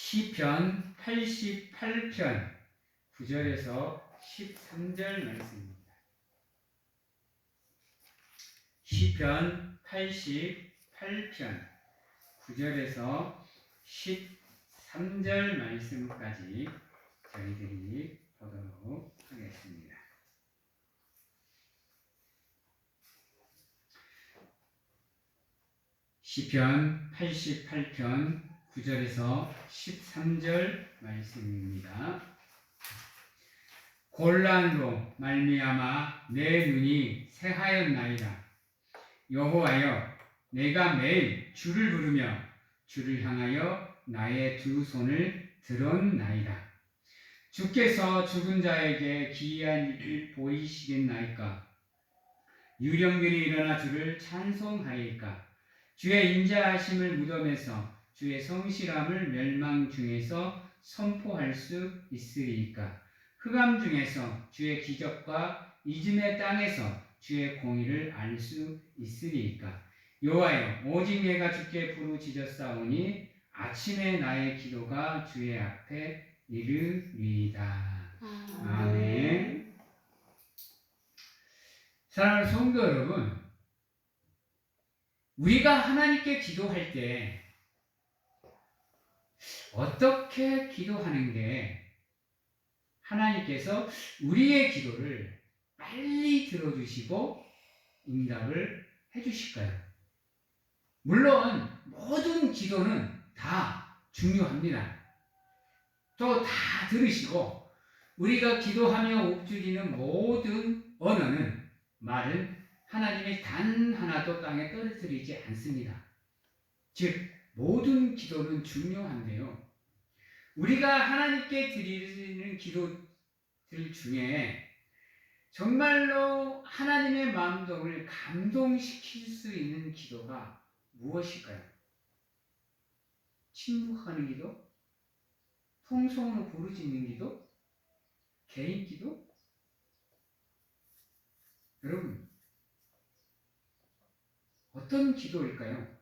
시편 88편 9절에서 13절 말씀입니다. 시편 88편 9절에서 13절 말씀까지 저희들이 보도록 하겠습니다. 시편 88편 9절에서 13절 말씀입니다. 곤란으로 말미암아 내 눈이 새하였나이다. 여호와여, 내가 매일 주를 부르며 주를 향하여 나의 두 손을 들었나이다. 주께서 죽은 자에게 기이한 일을 보이시겠나이까? 유령들이 일어나 주를 찬송하리까? 주의 인자하심을 무덤에서 주의 성실함을 멸망 중에서 선포할 수 있으리이까? 흑암 중에서 주의 기적과 이즘의 땅에서 주의 공의를 알 수 있으리이까? 여호와여, 오직 내가 주께 부르짖었사오니 아침에 나의 기도가 주의 앞에 이르리이다. 아멘. 사랑하는 성도 여러분, 우리가 하나님께 기도할 때 어떻게 기도하는 게 하나님께서 우리의 기도를 빨리 들어주시고 응답을 해주실까요? 물론 모든 기도는 다 중요합니다. 또 다 들으시고 우리가 기도하며 읊조리는 모든 언어는 말은 하나님의 단 하나도 땅에 떨어뜨리지 않습니다. 즉 모든 기도는 중요한데요. 우리가 하나님께 드리는 기도들 중에 정말로 하나님의 마음을 감동시킬 수 있는 기도가 무엇일까요? 침묵하는 기도? 통성으로 부르짖는 기도? 개인 기도? 여러분, 어떤 기도일까요?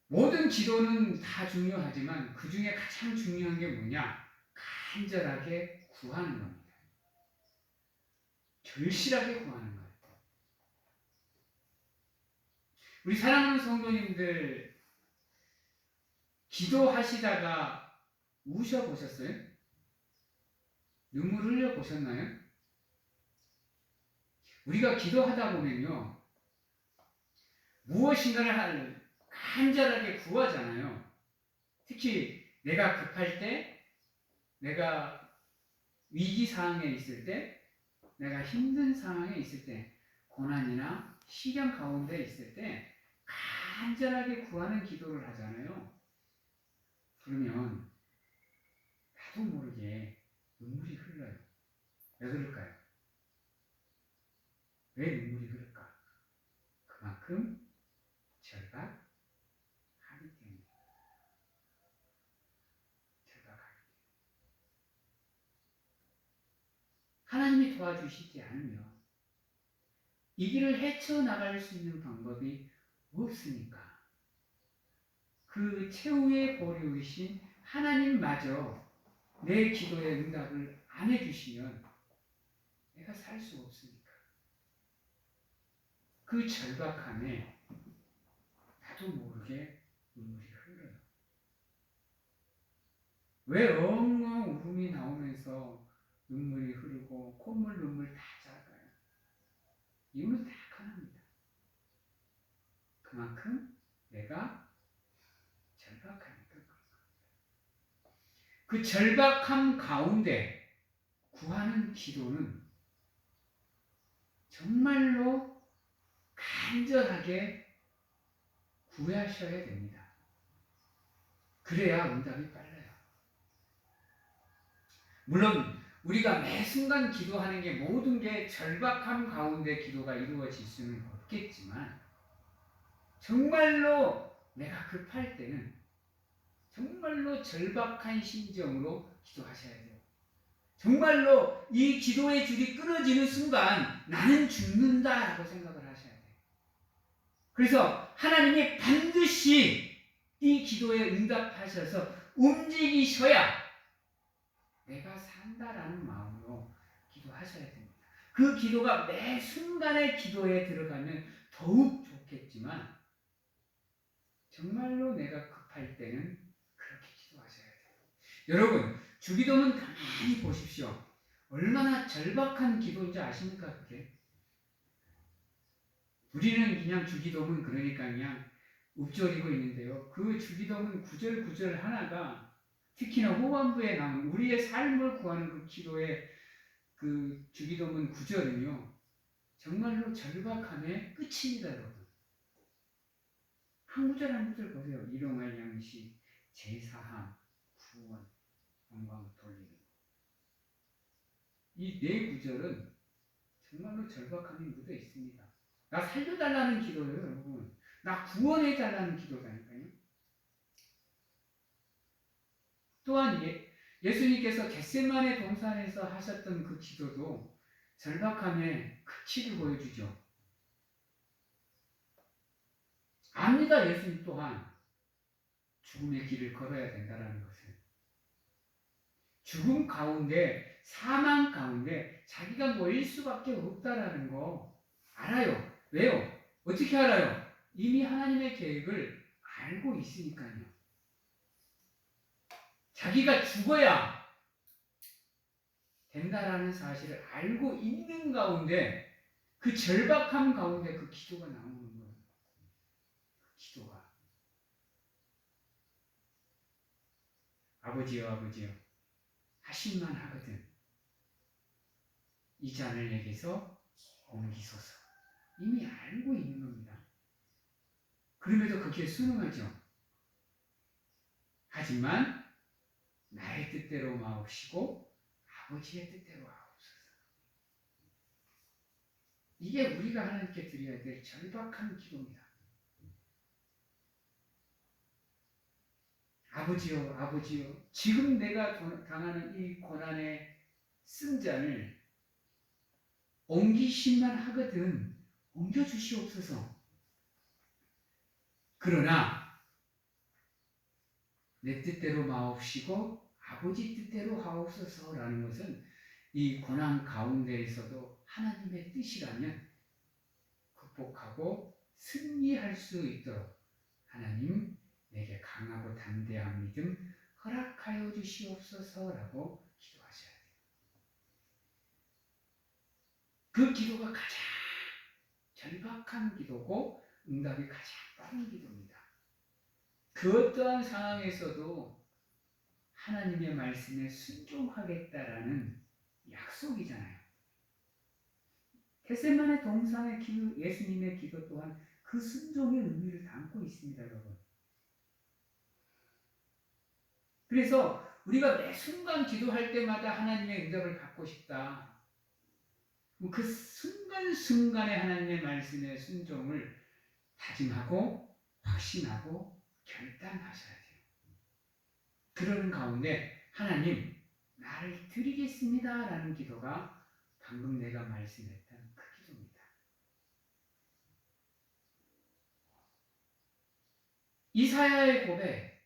모든 기도는 다 중요하지만 그 중에 가장 중요한 게 뭐냐? 간절하게 구하는 겁니다. 절실하게 구하는 거예요. 우리 사랑하는 성도님들, 기도하시다가 우셔보셨어요? 눈물 흘려보셨나요? 우리가 기도하다 보면요, 무엇인가를 간절하게 구하잖아요. 특히 내가 급할 때, 내가 위기 상황에 있을 때, 내가 힘든 상황에 있을 때, 고난이나 시련 가운데 있을 때 간절하게 구하는 기도를 하잖아요. 그러면 나도 모르게 눈물이 흘러요. 왜 그럴까요? 왜 눈물이 흐를까? 그만큼 절박하기 때문에. 하나님이 도와주시지 않으면 이 길을 헤쳐나갈 수 있는 방법이 없으니까 그 최후의 보루이신 하나님마저 내 기도의 응답을 안 해주시면 내가 살 수 없으니까 그 절박함에 나도 모르게 눈물이 흘러요. 왜 엉엉 울음이 나오면서 눈물이 흐르고 콧물 눈물 다 작아요? 이유는 딱 하나입니다. 그만큼 내가 절박하니까 그런 겁니다. 그 절박함 가운데 구하는 기도는 정말로 간절하게 구하셔야 됩니다. 그래야 응답이 빨라요. 물론 우리가 매 순간 기도하는 게 모든 게 절박함 가운데 기도가 이루어질 수는 없겠지만 정말로 내가 급할 때는 정말로 절박한 심정으로 기도하셔야 돼요. 정말로 이 기도의 줄이 끊어지는 순간 나는 죽는다라고 생각을 하셔야 돼요. 그래서 하나님이 반드시 이 기도에 응답하셔서 움직이셔야 내가 산다라는 마음으로 기도하셔야 됩니다. 그 기도가 매 순간의 기도에 들어가면 더욱 좋겠지만 정말로 내가 급할 때는 그렇게 기도하셔야 돼요. 여러분, 주기도문 가만히 보십시오. 얼마나 절박한 기도인지 아십니까? 그게? 우리는 그냥 주기도문 그러니까 그냥 읊조리고 있는데요. 그 주기도문 구절 구절 하나가 특히나 후반부에 나오는 우리의 삶을 구하는 그 기도의 그 주기도문 구절은요. 정말로 절박함의 끝입니다, 여러분. 한 구절 한 구절 보세요. 일용할 양식, 제사함, 구원, 영광 돌리는. 이 네 구절은 정말로 절박함이 묻어 있습니다. 나 살려달라는 기도예요, 여러분. 나 구원해달라는 기도라니까요. 또한 예수님께서 겟세마네 동산에서 하셨던 그 기도도 절박함의 극치를 보여주죠. 압니다, 예수님 또한 죽음의 길을 걸어야 된다는 것을. 죽음 가운데, 사망 가운데 자기가 모일 수밖에 없다라는 거 알아요. 왜요? 어떻게 알아요? 이미 하나님의 계획을 알고 있으니까요. 자기가 죽어야 된다라는 사실을 알고 있는 가운데 그 절박함 가운데 그 기도가 나오는 거예요. 그 기도가. 아버지여 아버지여 하실만 하거든. 이 잔을 내게서 옮기소서. 이미 알고 있는 겁니다. 그럼에도 그게 순응하죠. 하지만 나의 뜻대로 마옵시고 아버지의 뜻대로 하옵소서. 이게 우리가 하나님께 드려야 될 절박한 기도입니다. 아버지요, 아버지요, 지금 내가 당하는 이 고난의 쓴잔을 옮기실만 하거든 옮겨주시옵소서. 그러나 내 뜻대로 마옵시고 아버지 뜻대로 하옵소서라는 것은 이 고난 가운데에서도 하나님의 뜻이라면 극복하고 승리할 수 있도록 하나님 내게 강하고 담대한 믿음 허락하여 주시옵소서라고 기도하셔야 돼요. 그 기도가 가장 절박한 기도고 응답이 가장 빠른 기도입니다. 그 어떠한 상황에서도 하나님의 말씀에 순종하겠다라는 약속이잖아요. 겟세마네 동산의 예수님의 기도 또한 그 순종의 의미를 담고 있습니다, 여러분. 그래서 우리가 매 순간 기도할 때마다 하나님의 응답을 받고 싶다. 그 순간순간에 하나님의 말씀에 순종을 다짐하고 확신하고 결단하셔야 돼요. 그러는 가운데 하나님 나를 드리겠습니다 라는 기도가 방금 내가 말씀했던 그 기도입니다. 이사야의 고백,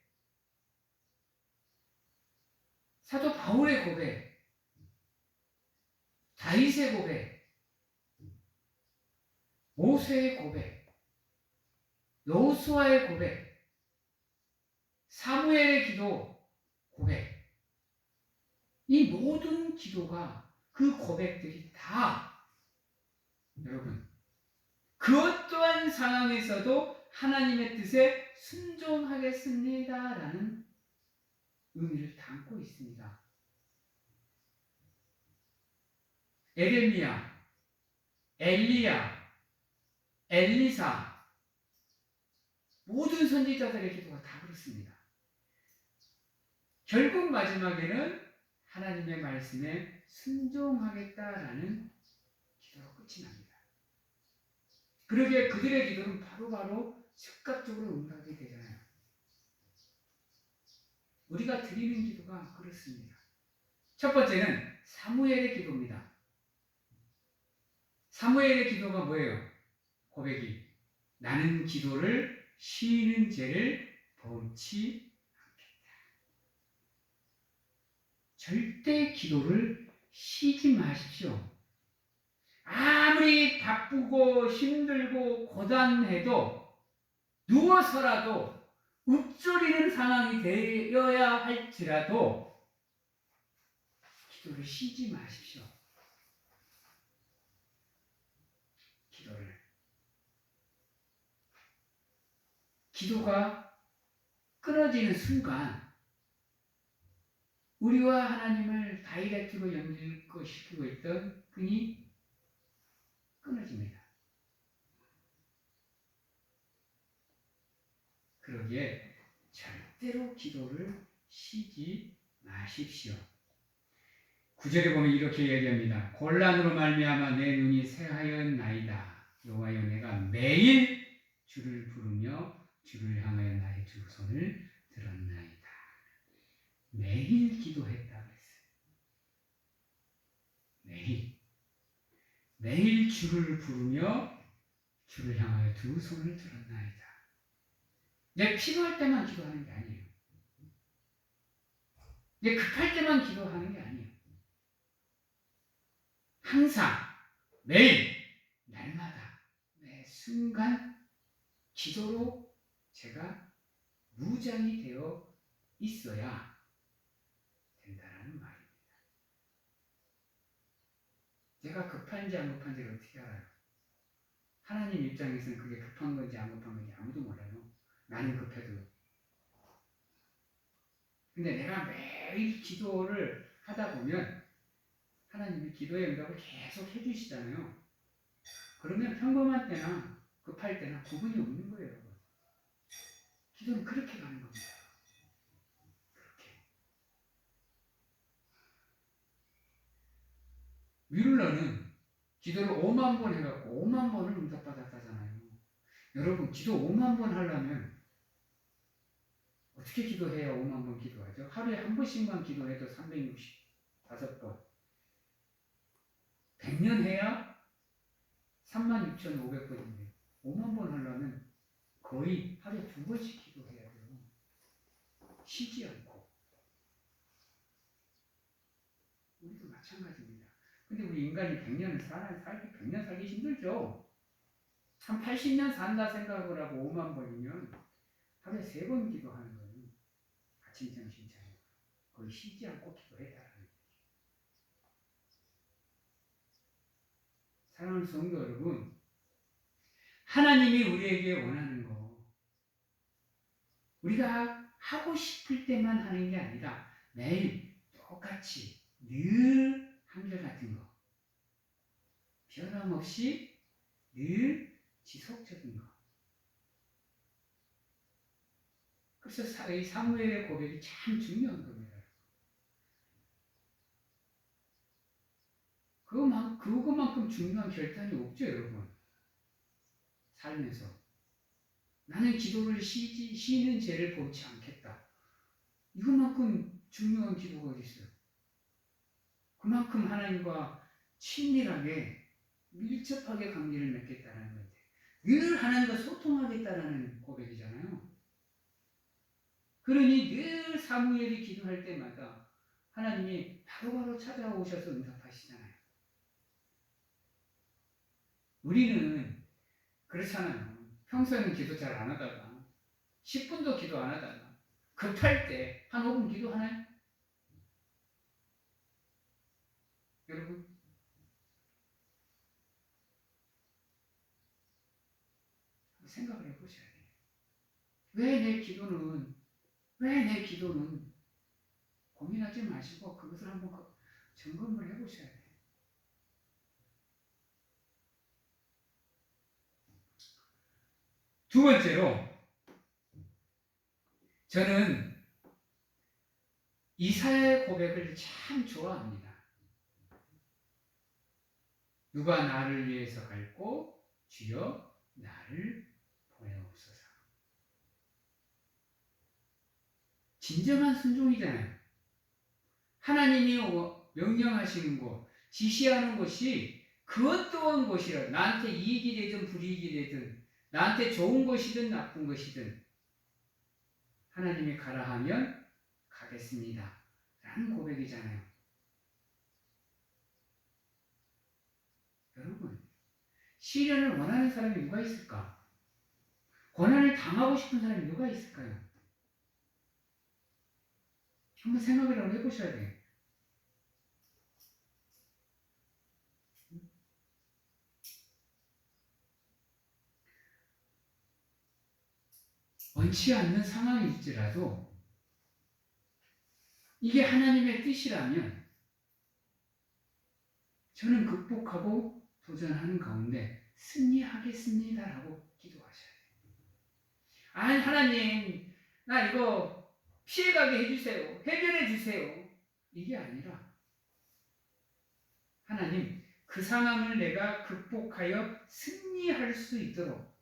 사도 바울의 고백, 다윗의 고백, 모세의 고백, 여호수아의 고백, 사무엘의 기도 고백, 이 모든 기도가 그 고백들이 다 여러분 그 어떠한 상황에서도 하나님의 뜻에 순종하겠습니다라는 의미를 담고 있습니다. 에레미야, 엘리야, 엘리사 모든 선지자들의 기도가 다 그렇습니다. 결국 마지막에는 하나님의 말씀에 순종하겠다라는 기도로 끝이 납니다. 그러기에 그들의 기도는 바로바로 즉각적으로 응답이 되잖아요. 우리가 드리는 기도가 그렇습니다. 첫 번째는 사무엘의 기도입니다. 사무엘의 기도가 뭐예요? 고백이 나는 기도를 쉬는 죄를 범치 않겠다. 절대 기도를 쉬지 마십시오. 아무리 바쁘고 힘들고 고단해도 누워서라도 읊조리는 상황이 되어야 할지라도 기도를 쉬지 마십시오. 기도가 끊어지는 순간 우리와 하나님을 다이렉트로 연결시키고 있던 끈이 끊어집니다. 그러기에 절대로 기도를 쉬지 마십시오. 9절에 보면 이렇게 얘기합니다. 곤란으로 말미암아 내 눈이 새하였나이다. 여호와여 내가 매일 주를 부르며 주를 향하여 나의 두 손을 들었나이다. 매일 기도했다 그랬어요. 매일 주를 부르며 주를 향하여 두 손을 들었나이다. 내 필요할 때만 기도하는 게 아니에요. 내 급할 때만 기도하는 게 아니에요. 항상 매일 날마다 매 순간 기도로 제가 무장이 되어 있어야 된다는 말입니다. 제가 급한지 안 급한지를 어떻게 알아요? 하나님 입장에서는 그게 급한 건지 안 급한 건지 아무도 몰라요. 나는 급해도. 근데 내가 매일 기도를 하다 보면 하나님이 기도의 응답을 계속 해주시잖아요. 그러면 평범한 때나 급할 때나 구분이 없는 거예요. 기도는 그렇게 가는 겁니다. 그렇게. 뮬러는 기도를 5만 번 해갖고 5만 번을 응답받았다잖아요. 여러분 기도 5만 번 하려면 어떻게 기도해야 5만 번 기도하죠? 하루에 한 번씩만 기도해도 365번. 100년 해야 36,500번인데 5만 번 하려면 거의 하루에 2번씩 기도해야 돼요. 쉬지 않고. 우리도 마찬가지입니다. 근데 우리 인간이 100년 살기 힘들죠. 한 80년 산다 생각을 하고 5만 번이면 하루에 3번 기도하는 거예요. 아침, 점심, 저녁. 거의 쉬지 않고 기도해야 하는 거죠. 사랑하는 성도 여러분, 하나님이 우리에게 원하는 거, 우리가 하고 싶을 때만 하는 게 아니라 매일 똑같이 늘 한결같은 거, 변함없이 늘 지속적인 거. 그래서 이 사무엘의 고백이 참 중요한 겁니다. 그것만큼 중요한 결단이 없죠, 여러분. 살면서. 나는 기도를 쉬는 죄를 범치 않겠다. 이것만큼 중요한 기도가 어디 있어요? 그만큼 하나님과 친밀하게 밀접하게 관계를 맺겠다는 건데 늘 하나님과 소통하겠다는 고백이잖아요. 그러니 늘 사무엘이 기도할 때마다 하나님이 바로바로 찾아오셔서 응답하시잖아요. 우리는 그렇잖아요. 평소에는 기도 잘 안 하다가 10분도 기도 안 하다가 급할 때 한 5분 기도하나요? 여러분? 생각을 해보셔야 돼요. 왜 내 기도는 고민하지 마시고 그것을 한번 점검을 해보셔야 돼요. 두 번째로 저는 이사야의 고백을 참 좋아합니다. 누가 나를 위해서 갈고 주여 나를 보내옵소서. 진정한 순종이잖아요. 하나님이 명령하시는 것, 지시하는 것이 그 어떠한 것이라 나한테 이익이 되든 불이익이 되든 나한테 좋은 것이든 나쁜 것이든 하나님이 가라 하면 가겠습니다. 라는 고백이잖아요. 여러분, 시련을 원하는 사람이 누가 있을까? 고난을 당하고 싶은 사람이 누가 있을까요? 한번 생각을 해보셔야 돼요. 원치 않는 상황일지라도 이게 하나님의 뜻이라면 저는 극복하고 도전하는 가운데 승리하겠습니다라고 기도하셔야 돼요. 아니 하나님 나 이거 피해가게 해주세요. 해결해 주세요. 이게 아니라 하나님 그 상황을 내가 극복하여 승리할 수 있도록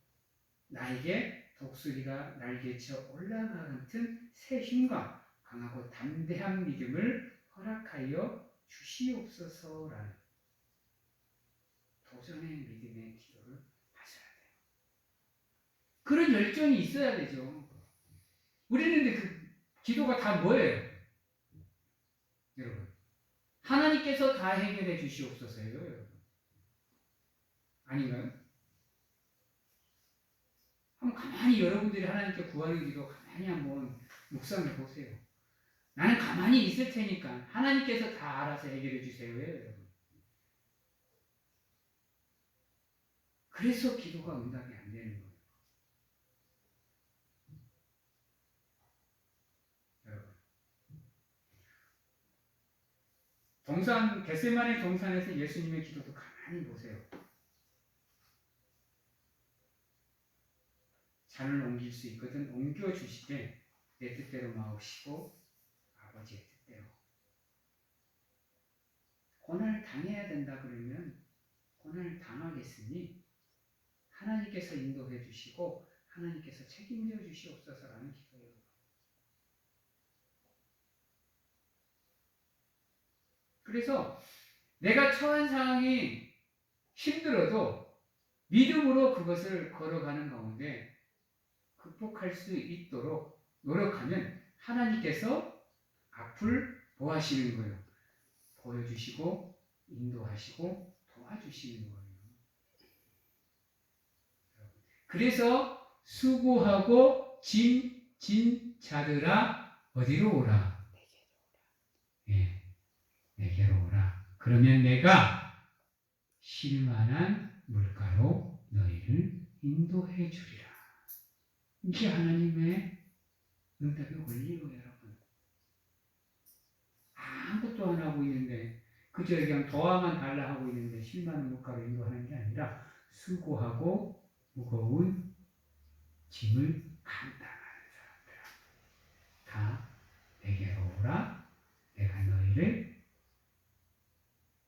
나에게 독수리가 날개쳐 올라가 같은 새 힘과 강하고 담대한 믿음을 허락하여 주시옵소서라는 도전의 믿음의 기도를 하셔야 돼요. 그런 열정이 있어야 되죠. 우리는 근데 그 기도가 다 뭐예요? 여러분 하나님께서 다 해결해 주시옵소서예요. 여러분 아닌가요? 한번 가만히 여러분들이 하나님께 구하는 기도 가만히 한번 묵상해 보세요. 나는 가만히 있을 테니까 하나님께서 다 알아서 해결해 주세요. 여러분. 그래서 기도가 응답이 안 되는 거예요. 여러분. 겟세마네 동산에서 예수님의 기도도 가만히 보세요. 잔을 옮길 수 있거든 옮겨주시되 내 뜻대로 마옵시고 아버지의 뜻대로. 고난을 당해야 된다 그러면 고난을 당하겠으니 하나님께서 인도해 주시고 하나님께서 책임져 주시옵소서라는 기도예요. 그래서 내가 처한 상황이 힘들어도 믿음으로 그것을 걸어가는 가운데 극복할 수 있도록 노력하면 하나님께서 앞을 보하시는 거예요. 보여주시고 인도하시고 도와주시는 거예요. 그래서 수고하고 짐진 자들아 어디로 오라? 예, 내게로 오라. 그러면 내가 쉴만한 물가로 너희를 인도해 주리라. 이게 하나님의 응답의 원리예요, 여러분. 아무것도 안 하고 있는데 그저 그냥 도와만 달라 하고 있는데 쉴만한 물가로 인도하는 게 아니라 수고하고 무거운 짐을 감당하는 사람들아 다 내게로 오라. 내가 너희를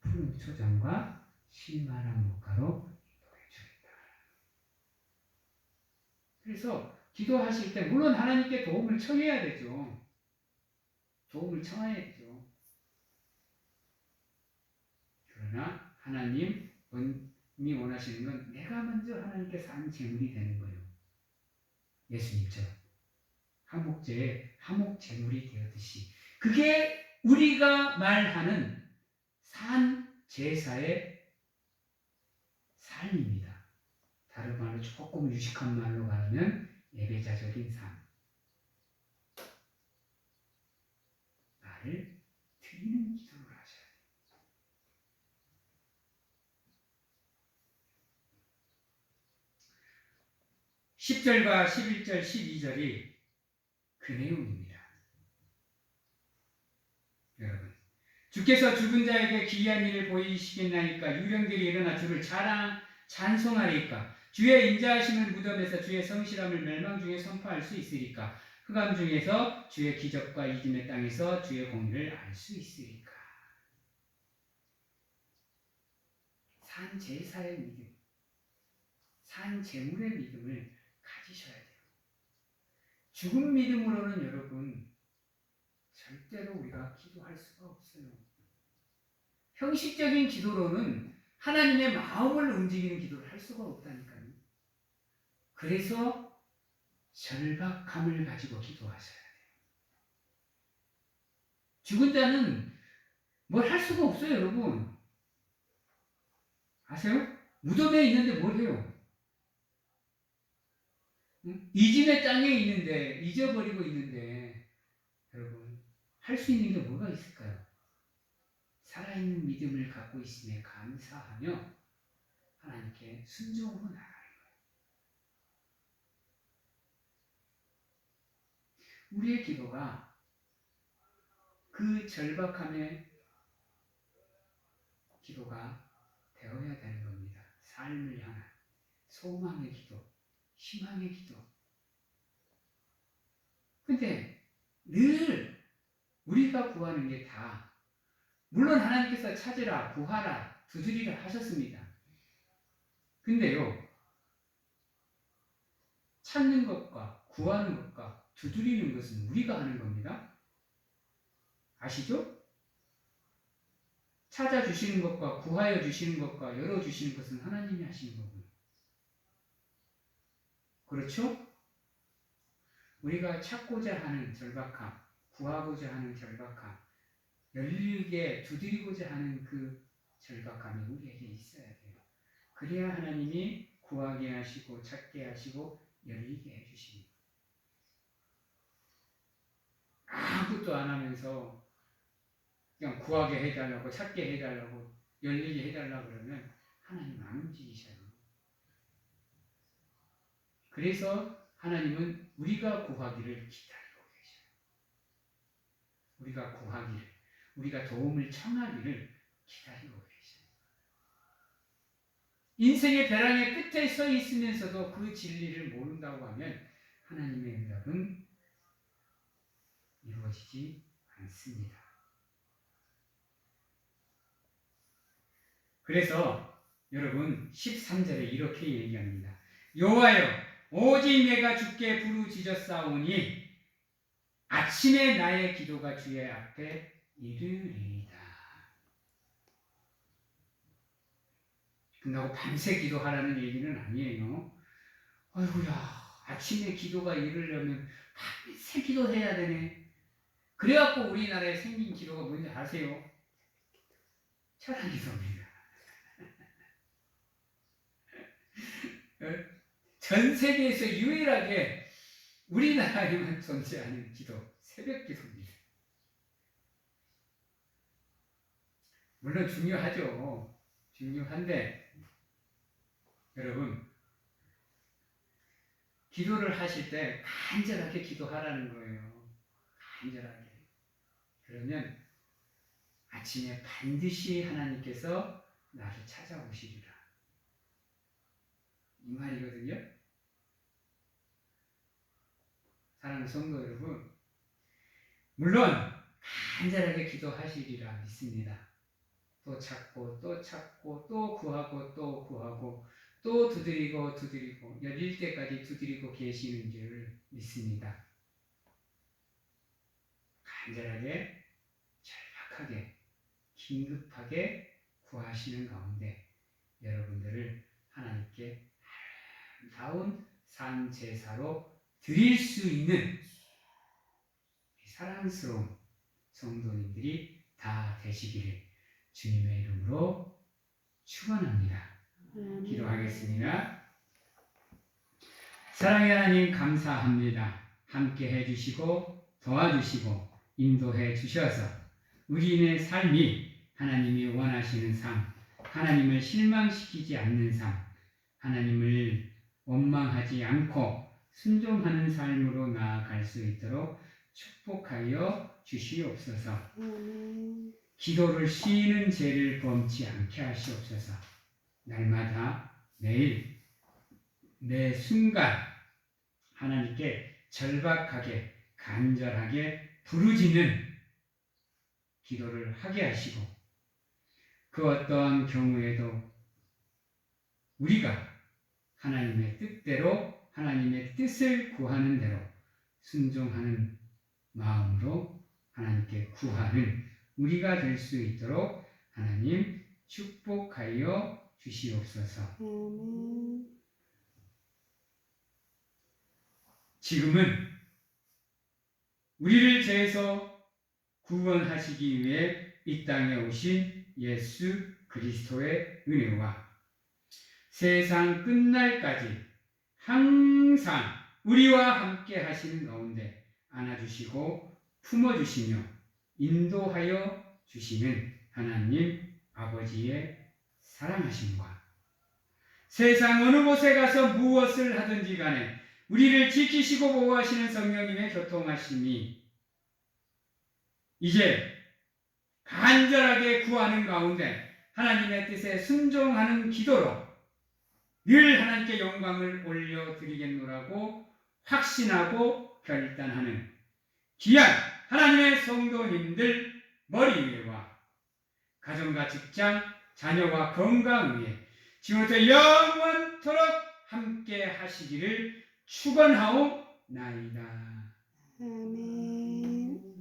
푸른 초장과 쉴만한 물가로 인도해 주겠다. 그래서 기도하실 때 물론 하나님께 도움을 청해야 되죠. 도움을 청해야 되죠. 그러나 하나님이 원하시는 건 내가 먼저 하나님께 산 제물이 되는 거예요. 예수님처럼 화목제의 화목 제물이 되었듯이 그게 우리가 말하는 산 제사의 삶입니다. 다른 말로 조금 유식한 말로 말하면 예배자적인 삶. 나를 드리는 기도를 하셔야 돼요. 10절과 11절, 12절이 그 내용입니다. 여러분, 주께서 죽은 자에게 기이한 일을 보이시겠나이까? 유령들이 일어나 주를 찬송하리까? 주의 인자하심을 무덤에서 주의 성실함을 멸망 중에 선포할 수 있으리까? 흑암 중에서 주의 기적과 이김의 땅에서 주의 공의를 알 수 있으리까? 산 제사의 믿음, 산 제물의 믿음을 가지셔야 돼요. 죽은 믿음으로는 여러분 절대로 우리가 기도할 수가 없어요. 형식적인 기도로는 하나님의 마음을 움직이는 기도를 할 수가 없다니까요. 그래서 절박함을 가지고 기도하셔야 돼요. 죽은 자는 뭘 할 수가 없어요, 여러분. 아세요? 무덤에 있는데 뭘 해요? 응? 이집의 땅에 있는데, 잊어버리고 있는데, 여러분, 할 수 있는 게 뭐가 있을까요? 살아있는 믿음을 갖고 있음에 감사하며 하나님께 순종으로 나아가는 거예요. 우리의 기도가 그 절박함의 기도가 되어야 되는 겁니다. 삶을 향한 소망의 기도, 희망의 기도. 근데 늘 우리가 구하는 게 다, 물론 하나님께서 찾으라, 구하라, 두드리라 하셨습니다. 근데요, 찾는 것과 구하는 것과 두드리는 것은 우리가 하는 겁니다. 아시죠? 찾아주시는 것과 구하여 주시는 것과 열어주시는 것은 하나님이 하시는 거고요. 그렇죠? 우리가 찾고자 하는 절박함, 구하고자 하는 절박함, 열리게 두드리고자 하는 그 절박함이 우리에게 있어야 돼요. 그래야 하나님이 구하게 하시고 찾게 하시고 열리게 해주십니다. 아무것도 안 하면서 그냥 구하게 해달라고, 찾게 해달라고, 열리게 해달라고 그러면 하나님 안 움직이셔요. 그래서 하나님은 우리가 구하기를 기다리고 계셔요. 우리가 구하기를, 우리가 도움을 청하기를 기다리고 계셔요. 인생의 벼랑의 끝에 서 있으면서도 그 진리를 모른다고 하면 하나님의 응답은 이루어지지 않습니다. 그래서 여러분 13절에 이렇게 얘기합니다. 여호와여 오직 내가 주께 부르짖었사오니 아침에 나의 기도가 주의 앞에 이르리이다. 끝나고 밤새 기도하라는 얘기는 아니에요. 아이고야, 아침에 기도가 이르려면 밤새 기도해야 되네. 그래갖고 우리나라에 생긴 기도가 뭔지 아세요? 철학 기도입니다. 전 세계에서 유일하게 우리나라에만 존재하는 기도, 새벽 기도입니다. 물론 중요하죠. 중요한데 여러분 기도를 하실 때 간절하게 기도하라는 거예요. 간절하게. 그러면 아침에 반드시 하나님께서 나를 찾아오시리라. 이 말이거든요. 사랑하는 성도 여러분, 물론 간절하게 기도하시리라 믿습니다. 또 찾고 또 찾고 또 구하고 또 구하고 또 두드리고 두드리고 열릴 때까지 두드리고 계시는 줄 믿습니다. 간절하게 절박하게 긴급하게 구하시는 가운데 여러분들을 하나님께 아름다운 산 제사로 드릴 수 있는 사랑스러운 성도님들이 다 되시기를 주님의 이름으로 축원합니다. 기도하겠습니다. 사랑의 하나님 감사합니다. 함께 해주시고 도와주시고 인도해 주셔서 우리의 삶이 하나님이 원하시는 삶, 하나님을 실망시키지 않는 삶, 하나님을 원망하지 않고 순종하는 삶으로 나아갈 수 있도록 축복하여 주시옵소서. 기도를 쉬는 죄를 범치 않게 하시옵소서. 날마다 매일 매 순간 하나님께 절박하게 간절하게 부르짖는 기도를 하게 하시고 그 어떠한 경우에도 우리가 하나님의 뜻대로 하나님의 뜻을 구하는 대로 순종하는 마음으로 하나님께 구하는 우리가 될 수 있도록 하나님 축복하여 주시옵소서. 지금은 우리를 죄에서 구원하시기 위해 이 땅에 오신 예수 그리스도의 은혜와 세상 끝날까지 항상 우리와 함께 하시는 가운데 안아주시고 품어주시며 인도하여 주시는 하나님 아버지의 사랑하심과 세상 어느 곳에 가서 무엇을 하든지 간에 우리를 지키시고 보호하시는 성령님의 교통하심이 이제 간절하게 구하는 가운데 하나님의 뜻에 순종하는 기도로 늘 하나님께 영광을 올려드리겠노라고 확신하고 결단하는 귀한 하나님의 성도님들 머리 위에와 가정과 직장, 자녀와 건강 위에 지금부터 영원토록 함께 하시기를 축원하옵나이다. 아멘.